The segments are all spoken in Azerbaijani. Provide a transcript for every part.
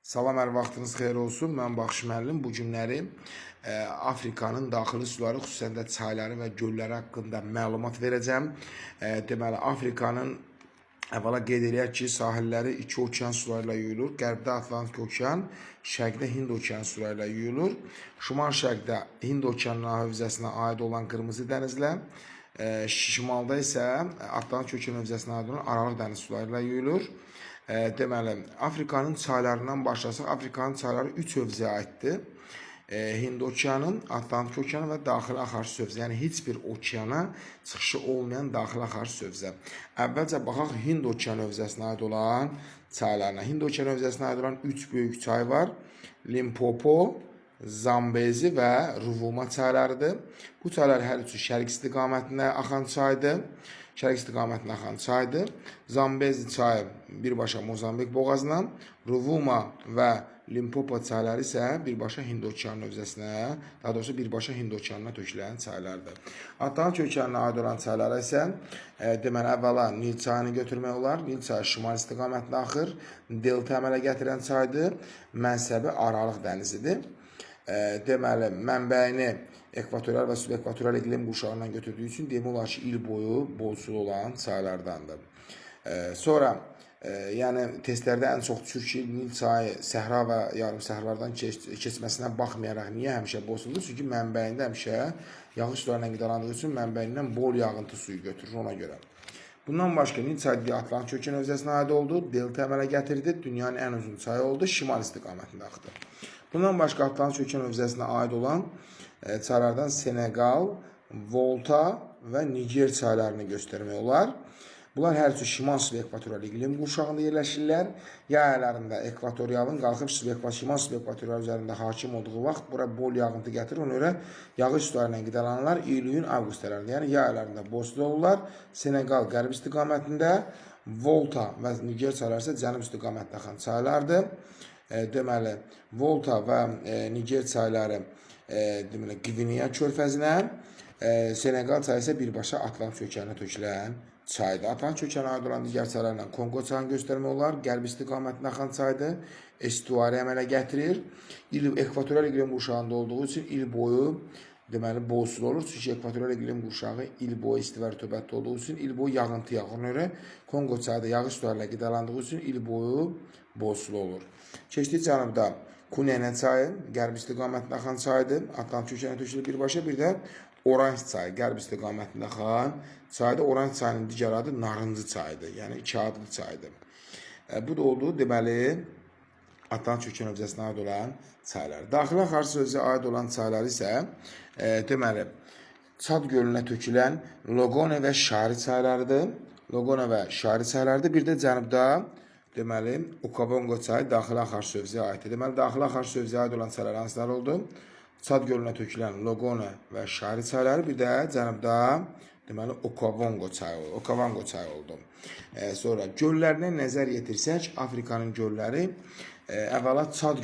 Salam, hər vaxtınız xeyir olsun. Mən Baxış müəllim. Bu günləri Afrikanın daxili suları, xüsusən də çayları və gölləri haqqında məlumat verəcəm. Deməli, Afrikanın əvvəla qeyd edək ki, sahilləri iki okean suları ilə yuyulur. Qərbdə Atlantik okean, şərqdə Hind okean suları ilə yuyulur. Şimal-şərqdə Hind okeanı hövzəsinə aid olan Qırmızı dənizlə, şimalda isə Atlantik okean hövzəsinə aid olan Aralıq dəniz suları ilə yuyulur. Deməli, Afrikanın çaylarından başlasaq, Afrikanın çayları 3 hövzəyə aiddir. Hind okeanı, Atlantik okeanı və daxili axarsu hövzə. Yəni, heç bir okeana çıxışı olmayan daxili axarsu hövzə. Əvvəlcə baxaq Hind okeanı hövzəsinə aid olan çaylarına. Hind okeanı hövzəsinə aid olan 3 böyük çay var. Limpopo, Zambezi və Ruvuma çaylarıdır. Bu çaylar hər üçü şərq istiqamətində axan çaydır. Şərq istiqamətində axan çaydır. Zambezi çayı birbaşa Mozambik boğazından, Ruvuma və Limpopo çayları isə birbaşa Hind okeanı hövzəsinə, daha doğrusu birbaşa Hind okeanına tökülən çaylardır. Atlantik okeanına aid olan çaylara isə deməli, əvvəla Nil çayını götürmək olar. Nil çayı şimal istiqamətində axır. Delta əmələ gətirən çaydır. Mənsəbi Aralıq dənizidir. Deməli, mənbəyini ekvatorial və subekvatorial iqlim qurşağından götürdüyü üçün demək olar ki, il boyu bolsul olan çaylardandır. Sonra, yəni testlərdə ən çox düşür ki, Nil çayı səhra və yarım səhralardan keçməsinə baxmayaraq niyə həmişə bolsuldur? Çünki mənbəyində həmişə yağış sularına qidalandığı üçün mənbəyindən bol yağıntı suyu götürür ona görə. Bundan başqa Nil çayı Atlantik okean hövzəsinə aid oldu, delta əmələ gətirdi, dünyanın ən uzun çayı oldu, şimal istiqamətində axdı. Bundan başqa Atlantik okean hövzəsinə aid olan çaylardan Senegal, Volta və Niger çaylarını göstərmək olar. Bunlar hər üçü şimal subekvatorial iqlim qurşağında yerləşirlər. Yay aylarında ekvatorialın qalxıb şimal subekvatorial üzərində hakim olduğu vaxt bura bol yağıntı gətirir. Ona görə yağış sularına qidalanırlar iyulun, avqust aylarında. Yəni yay aylarında bolsul olurlar. Senegal qərb istiqamətində, Volta və Niger çayları isə cənub istiqamətdə axan çaylardır. Deməli, Volta və Niger çayları deməli, Qvineya körfəzinə, Senegal çayı isə birbaşa Atlantik okeanına tökülən çaydır. Atlantik okeanına aid olan digər çaylarla Kongo çayını göstərmək olar. Qərb istiqamətində axan çaydır. Estuari əmələ gətirir. Ekvatorial iqlim qurşağında olduğu üçün il boyu deməli, bolsul olur. Çünki ekvatorial iqlim qurşağı il boyu isti və rütubətli olduğu üçün il boyu yağıntı yağır. Ona görə Kongo çayı da yağış sularıyla qidalandığı üçün il boyu bolsul olur. Keçdik cənubda Kunene çayı, qərb istiqamətində axan çaydır. Atlantik okeanına tökülür birbaşa. Bir də Oranj çayı, qərb istiqamətində axan çaydır. Oranj çayının digər adı Narıncı çayıdır. Yəni iki adlı çaydır. Bu da oldu, deməli, Atlantik okean hövzəsinə aid olan çaylar. Daxili axarsu hövzəyə aid olan çaylar isə deməli, Çad gölünə tökülən Logone və Şari çaylarıdır. Logone və Şari çaylarıdır. Bir də cənubda deməli, Okavongo çayı daxili axarsu hövzəyə aiddir. Deməli, daxili axarsu hövzəyə aid olan çaylar hansılar oldu? Çad gölünə tökülən Logone və Şari çayları, bir də cənubda deməli, Okavongo çayı oldu. Sonra göllərinə nəzər yetirsək, Afrikanın gölləri, əvvəla Çad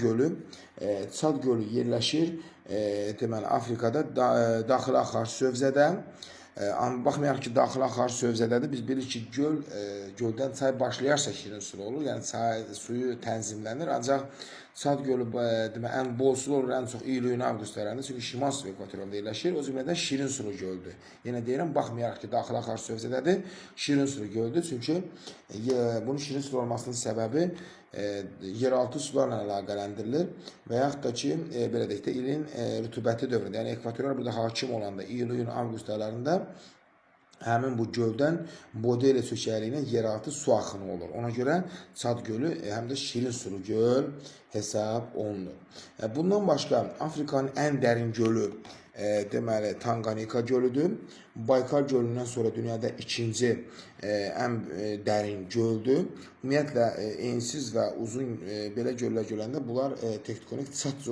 gölü yerləşir, deməli, Afrikada daxili axarsu hövzədə. Amma baxmayaraq ki, daxili axarsu hövzədədir, biz bilirik ki, göldən çay başlayarsa şirin sulu olur, yəni çay suyu tənzimlənir, ancaq Çad gölü ən bolsul olur, ən çox iyulun, avqust aylarında, çünki şimal subekvatoriyalda yerləşir, o cümlədən şirin sulu göldür. Yenə deyirəm, baxmayaraq ki, daxili axarsu hövzədədir, şirin sulu göldür, çünki bunun şirin sulu olmasının səbəbi yeraltı sularla əlaqələndirilir və yaxud da ki, belə deyək də, ilin rütubəti dövründə, yəni ekvatorial burada hakim olanda, iyulun, avqust aylarında həmin bu göldən Bodele çökəkliyinə yeraltı su axını olur. Ona görə Çad gölü həm də şirin sulu göl hesab olunur. Bundan başqa Afrikanın ən dərin gölü deməli Tanganika gölüdür. Baykal gölündən sonra dünyada ikinci ən dərin göldür. Ümumiyyətlə ensiz və uzun belə göllər görəndə bunlar tektonik Çad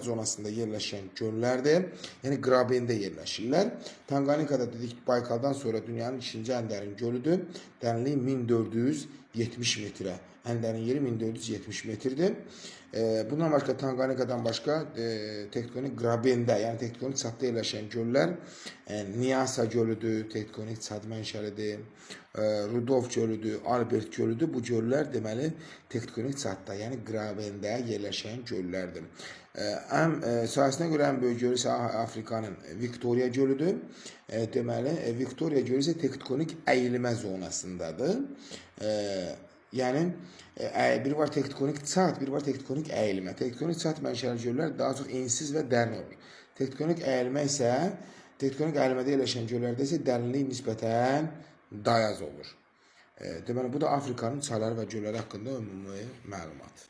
zonasında yerləşən göllərdir. Yəni qrabində yerləşirlər. Tanganikada dedik, Baykaldan sonra dünyanın ikinci ən dərin gölüdür. Dərinliyi 1470 metrə ən dərin yeri 1470 metrdir. Bundan başqa Tanqanikadan başqa tektonik qrabində, yəni tektonik çatda yerləşən göllər Nyasa gölüdür, tektonik çat mənşəlidir. Rudolf gölüdür, Albert gölüdür. Bu göllər deməli tektonik çatda, yəni qrabində yerləşən göllərdir. Sahəsinə görə ən böyük gölü isə Afrikanın Viktoria gölüdür. Deməli Viktoria gölü isə tektonik əyilmə zonasındadır. Yəni bir var tektonik çat, bir var tektonik əyilmə. Tektonik çat mənşəli göllər daha çox ensiz və dərin olur. Tektonik əyilmə isə tektonik əyilmədə yerləşən göllərdə isə dərinlik nisbətən dayaz olur. Deməli bu da Afrikanın çayları və gölləri haqqında ümumi məlumat.